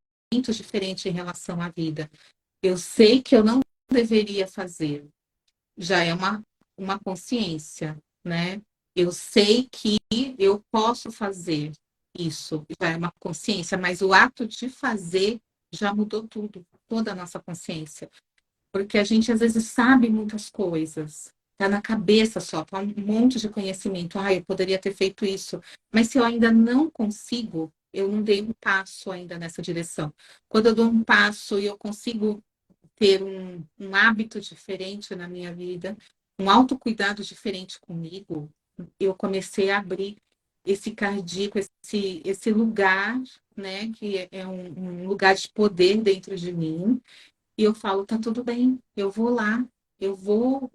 diferente em relação à vida. Eu sei que eu não deveria fazer, já é uma consciência, né? Eu sei que eu posso fazer isso, já é uma consciência, mas o ato de fazer já mudou tudo, toda a nossa consciência. Porque a gente às vezes sabe muitas coisas, tá na cabeça só, tá um monte de conhecimento. Ah, eu poderia ter feito isso, mas se eu ainda não consigo, eu não dei um passo ainda nessa direção. Quando eu dou um passo e eu consigo ter um hábito diferente na minha vida, um autocuidado diferente comigo, eu comecei a abrir esse cardíaco, esse lugar, né, que é um lugar de poder dentro de mim, e eu falo, tá tudo bem, eu vou lá, eu vou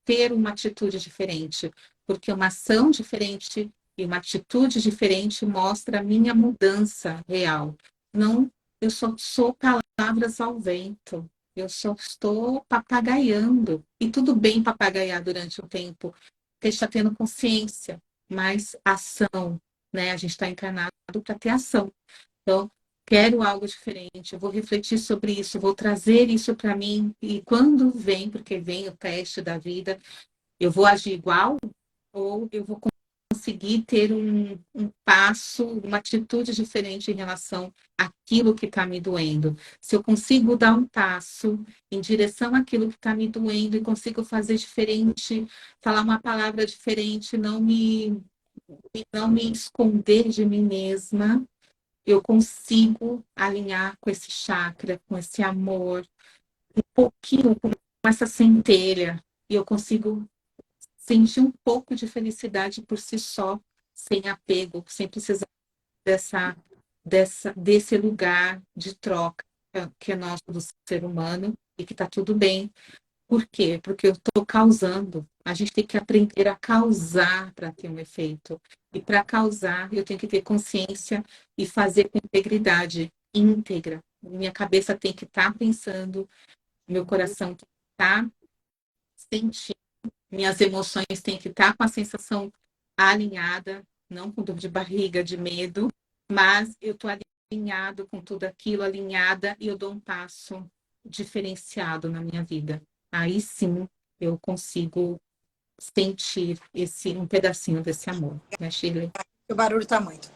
ter uma atitude diferente, porque uma ação diferente e uma atitude diferente mostra a minha mudança real. Não, eu só sou palavras ao vento. Eu só estou papagaiando. E tudo bem papagaiar durante o tempo, porque está tendo consciência, mas ação, né? A gente está encarnado para ter ação. Então, quero algo diferente, eu vou refletir sobre isso, vou trazer isso para mim, e quando vem, porque vem o teste da vida, eu vou agir igual ou eu vou conseguir ter um passo, uma atitude diferente em relação àquilo que está me doendo. Se eu consigo dar um passo em direção àquilo que está me doendo e consigo fazer diferente, falar uma palavra diferente, não me esconder de mim mesma, eu consigo alinhar com esse chakra, com esse amor, um pouquinho com essa centelha, e eu consigo sentir um pouco de felicidade por si só, sem apego, sem precisar desse lugar de troca que é nosso do ser humano e que está tudo bem. Por quê? Porque eu estou causando. A gente tem que aprender a causar para ter um efeito. E para causar, eu tenho que ter consciência e fazer com integridade, íntegra. Minha cabeça tem que estar pensando, meu coração tem que estar sentindo, minhas emoções têm que estar com a sensação alinhada, não com dor de barriga, de medo, mas eu estou alinhado com tudo aquilo, alinhada, e eu dou um passo diferenciado na minha vida. Aí sim eu consigo sentir um pedacinho desse amor, né, Shirley? O barulho tá muito.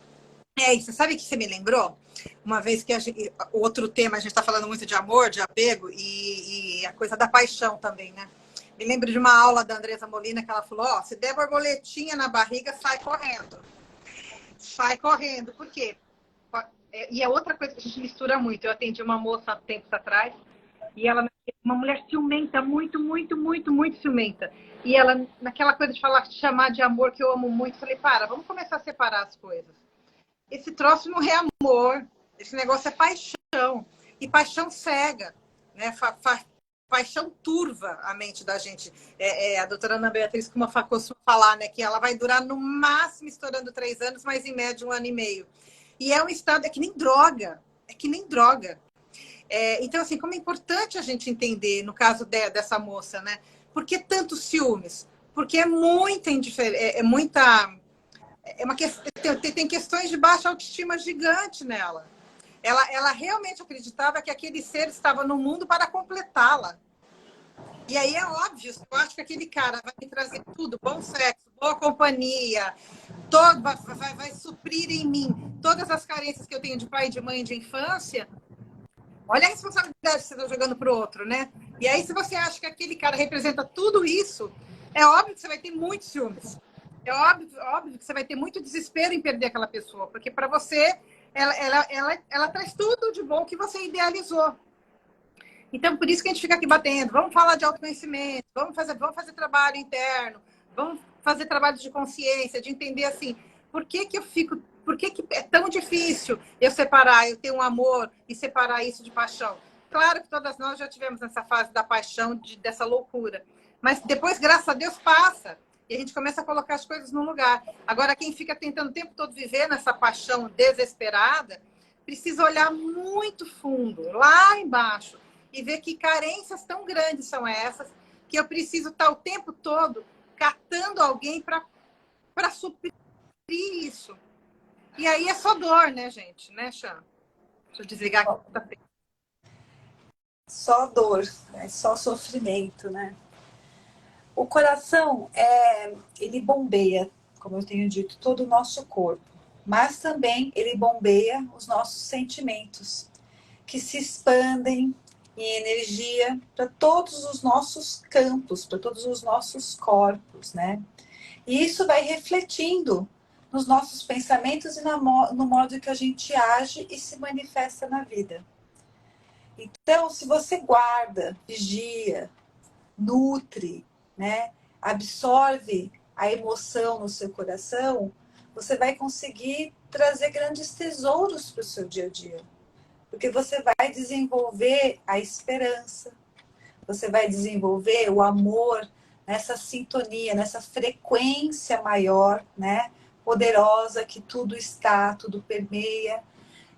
É isso. Sabe o que você me lembrou? Uma vez que o outro tema, a gente está falando muito de amor, de apego e a coisa da paixão também, né? Me lembro de uma aula da Andresa Molina que ela falou: ó, se der borboletinha na barriga, sai correndo. Sai correndo. Por quê? E é outra coisa que a gente mistura muito. Eu atendi uma moça há tempos atrás e ela, uma mulher ciumenta, muito, muito, muito, muito ciumenta. E ela, naquela coisa de falar, chamar de amor que eu amo muito, falei, vamos começar a separar as coisas. Esse troço não é amor, esse negócio é paixão. E paixão cega, né? paixão turva a mente da gente. A doutora Ana Beatriz, como a costuma falar, né, que ela vai durar no máximo estourando 3 anos, mas em média 1 ano e meio. E é um estado, é que nem droga, é que nem droga. Então, assim, como é importante a gente entender, no caso dessa moça, né? Por que tantos ciúmes? Porque é muita indiferença, tem questões de baixa autoestima gigante nela. Ela realmente acreditava que aquele ser estava no mundo para completá-la. E aí é óbvio, eu acho que aquele cara vai me trazer tudo, bom sexo, boa companhia, vai suprir em mim todas as carências que eu tenho de pai, de mãe, de infância. Olha a responsabilidade que você está jogando para o outro, né? E aí, se você acha que aquele cara representa tudo isso, é óbvio que você vai ter muitos ciúmes. É óbvio que você vai ter muito desespero em perder aquela pessoa, porque para você, ela traz tudo de bom que você idealizou. Então, por isso que a gente fica aqui batendo. Vamos falar de autoconhecimento, vamos fazer trabalho interno, vamos fazer trabalho de consciência, de entender assim, por que é tão difícil eu separar, eu ter um amor e separar isso de paixão? Claro que todas nós já tivemos nessa fase da paixão, dessa loucura. Mas depois, graças a Deus, passa. E a gente começa a colocar as coisas no lugar. Agora, quem fica tentando o tempo todo viver nessa paixão desesperada, precisa olhar muito fundo, lá embaixo, e ver que carências tão grandes são essas, que eu preciso estar o tempo todo catando alguém para suprir isso. E aí é só dor, né, gente? Né, Chan? Deixa eu desligar aqui. Só dor, né? Só sofrimento, né? O coração, ele bombeia, como eu tenho dito, todo o nosso corpo. Mas também ele bombeia os nossos sentimentos, que se expandem em energia para todos os nossos campos, para todos os nossos corpos, né? E isso vai refletindo nos nossos pensamentos e no modo que a gente age e se manifesta na vida. Então, se você guarda, vigia, nutre, né, absorve a emoção no seu coração, você vai conseguir trazer grandes tesouros para o seu dia a dia. Porque você vai desenvolver a esperança, você vai desenvolver o amor nessa sintonia, nessa frequência maior, né? Poderosa, que tudo está, tudo permeia.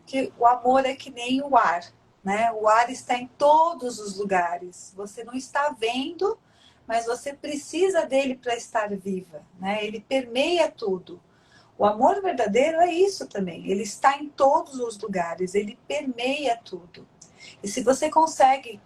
Que o amor é que nem o ar, né? O ar está em todos os lugares. Você não está vendo, mas você precisa dele para estar viva, né? Ele permeia tudo. O amor verdadeiro é isso também. Ele está em todos os lugares, ele permeia tudo. E se você consegue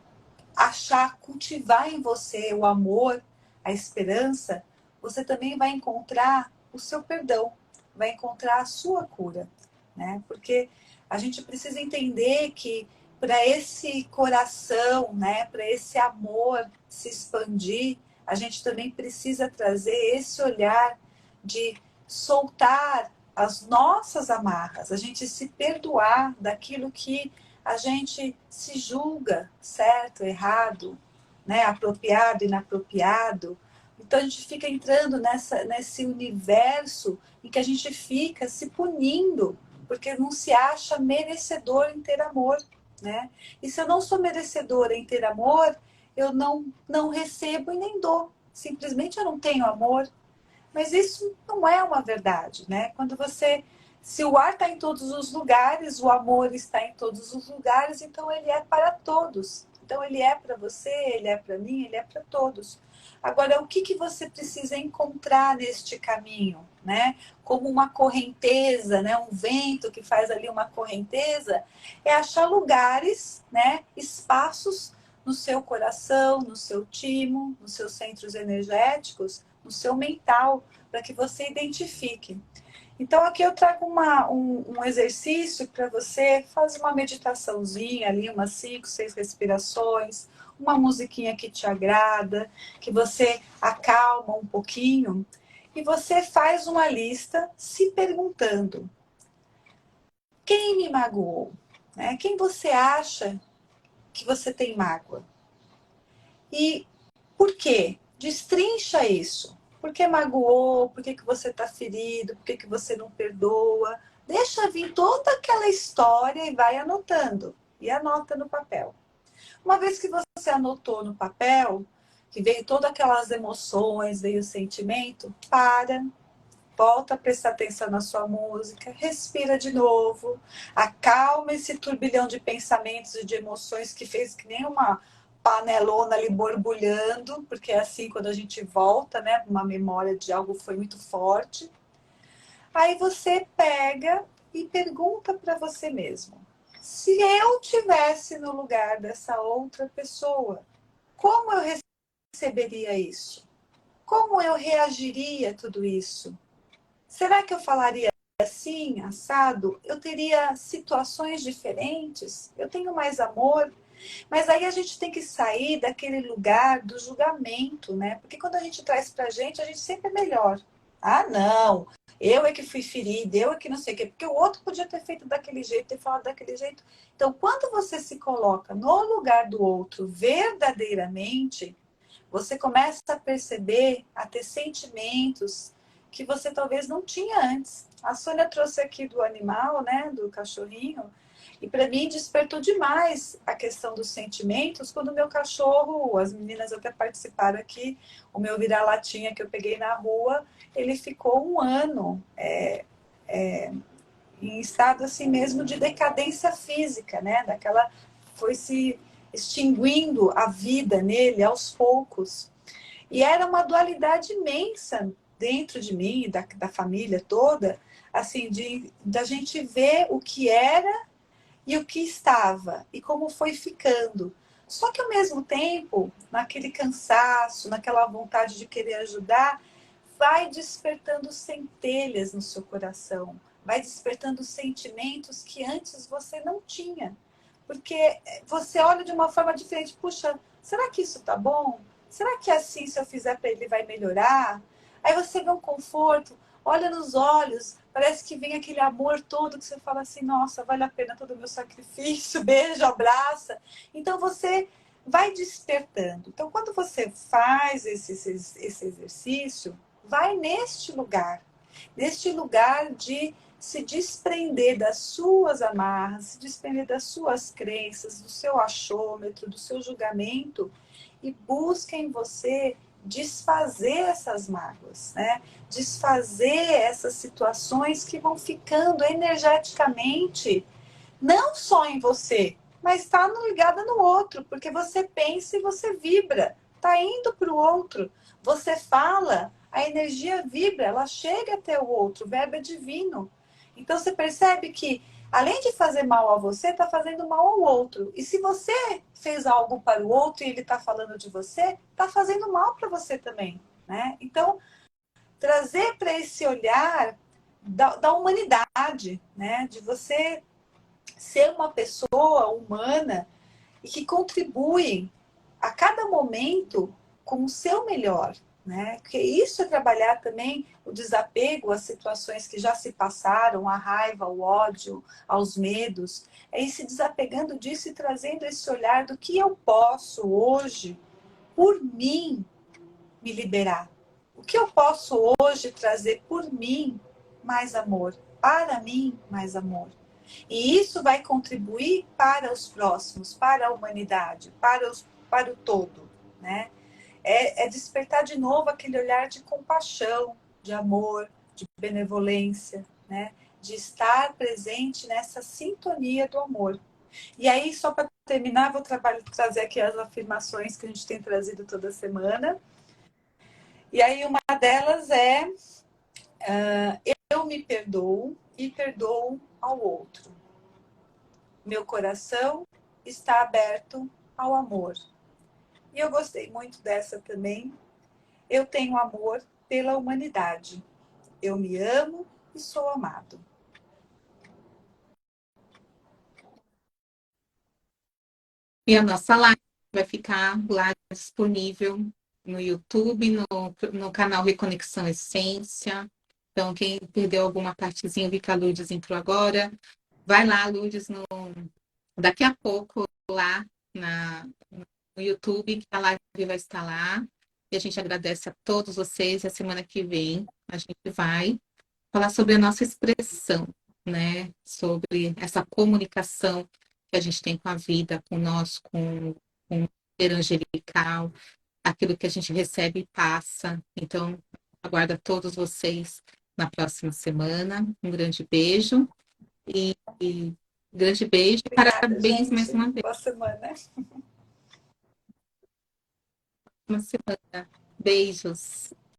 achar, cultivar em você o amor, a esperança, você também vai encontrar o seu perdão, vai encontrar a sua cura, né? Porque a gente precisa entender que para esse coração, né, para esse amor se expandir, a gente também precisa trazer esse olhar de soltar as nossas amarras, a gente se perdoar daquilo que a gente se julga certo, errado, né, apropriado, inapropriado. Então a gente fica entrando nesse universo em que a gente fica se punindo, porque não se acha merecedor em ter amor, né? E se eu não sou merecedora em ter amor, eu não recebo e nem dou. Simplesmente eu não tenho amor. Mas isso não é uma verdade, né? Se o ar está em todos os lugares, o amor está em todos os lugares, então ele é para todos. Então ele é para você, ele é para mim, ele é para todos. Agora, o que você precisa encontrar neste caminho, né? Como uma correnteza, né? Um vento que faz ali uma correnteza, é achar lugares, né? Espaços no seu coração, no seu timo, nos seus centros energéticos, no seu mental, para que você identifique. Então, aqui eu trago um exercício para você, faz uma meditaçãozinha ali, umas 5, 6 respirações, uma musiquinha que te agrada, que você acalma um pouquinho, e você faz uma lista se perguntando: quem me magoou? Né? Quem você acha que você tem mágoa? E por quê? Destrincha isso. Por que magoou? Por que você está ferido? Por que você não perdoa? Deixa vir toda aquela história e vai anotando. E anota no papel. Uma vez que você anotou no papel, que veio todas aquelas emoções, veio o sentimento, para, volta a prestar atenção na sua música, respira de novo, acalma esse turbilhão de pensamentos e de emoções que fez que nem uma panelona ali borbulhando, porque é assim quando a gente volta, né, uma memória de algo que foi muito forte. Aí você pega e pergunta para você mesmo: se eu tivesse no lugar dessa outra pessoa, como eu receberia isso? Como eu reagiria a tudo isso? Será que eu falaria assim, assado? Eu teria situações diferentes? Eu tenho mais amor? Mas aí a gente tem que sair daquele lugar do julgamento, né? Porque quando a gente traz pra gente, a gente sempre é melhor. Ah, não, eu é que fui ferida, eu é que não sei o quê, porque o outro podia ter feito daquele jeito, ter falado daquele jeito. Então, quando você se coloca no lugar do outro verdadeiramente, você começa a perceber, a ter sentimentos que você talvez não tinha antes. A Sônia trouxe aqui do animal, né, do cachorrinho, e para mim despertou demais a questão dos sentimentos quando o meu cachorro, as meninas até participaram aqui, o meu vira-latinha que eu peguei na rua, ele ficou um ano em estado assim mesmo de decadência física, né? Daquela foi se extinguindo a vida nele aos poucos. E era uma dualidade imensa dentro de mim e da família toda, assim, da gente ver o que era e o que estava e como foi ficando. Só que ao mesmo tempo, naquele cansaço, naquela vontade de querer ajudar, vai despertando centelhas no seu coração, vai despertando sentimentos que antes você não tinha. Porque você olha de uma forma diferente, puxa, será que isso tá bom? Será que assim, se eu fizer para ele, vai melhorar? Aí você vê um conforto, olha nos olhos, parece que vem aquele amor todo que você fala assim, nossa, vale a pena todo o meu sacrifício, beija, abraça. Então você vai despertando. Então quando você faz esse exercício, vai neste lugar de se desprender das suas amarras, se desprender das suas crenças, do seu achômetro, do seu julgamento e busca em você desfazer essas mágoas, né? Desfazer essas situações que vão ficando energeticamente não só em você, mas está ligada no outro, porque você pensa e você vibra, está indo para o outro. Você fala, a energia vibra, ela chega até o outro, o verbo é divino. Então você percebe que, além de fazer mal a você, está fazendo mal ao outro. E se você fez algo para o outro e ele está falando de você, está fazendo mal para você também, né? Então, trazer para esse olhar da humanidade, né? De você ser uma pessoa humana e que contribui a cada momento com o seu melhor, né? Porque isso é trabalhar também o desapego às situações que já se passaram, a raiva, ao ódio, aos medos, é ir se desapegando disso e trazendo esse olhar do que eu posso hoje, por mim, me liberar. O que eu posso hoje trazer por mim mais amor, para mim mais amor. E isso vai contribuir para os próximos, para a humanidade, para o todo, né? É despertar de novo aquele olhar de compaixão, de amor, de benevolência, né? De estar presente nessa sintonia do amor. E aí, só para terminar, vou trazer aqui as afirmações que a gente tem trazido toda semana. E aí, uma delas é: eu me perdoo e perdoo ao outro. Meu coração está aberto ao amor. E eu gostei muito dessa também. Eu tenho amor pela humanidade. Eu me amo e sou amado. E a nossa live vai ficar lá disponível no YouTube, no canal Reconexão Essência. Então, quem perdeu alguma partezinha, vi que a Lourdes entrou agora, vai lá, Lourdes, daqui a pouco, lá no YouTube, que a live vai estar lá. E a gente agradece a todos vocês. E a semana que vem a gente vai falar sobre a nossa expressão, né? Sobre essa comunicação que a gente tem com a vida, com nós, com o ser angelical, aquilo que a gente recebe e passa. Então, aguardo a todos vocês na próxima semana. Um grande beijo e grande beijo e Obrigada, parabéns mais gente. uma vez. Boa semana. Uma semana. Beijos.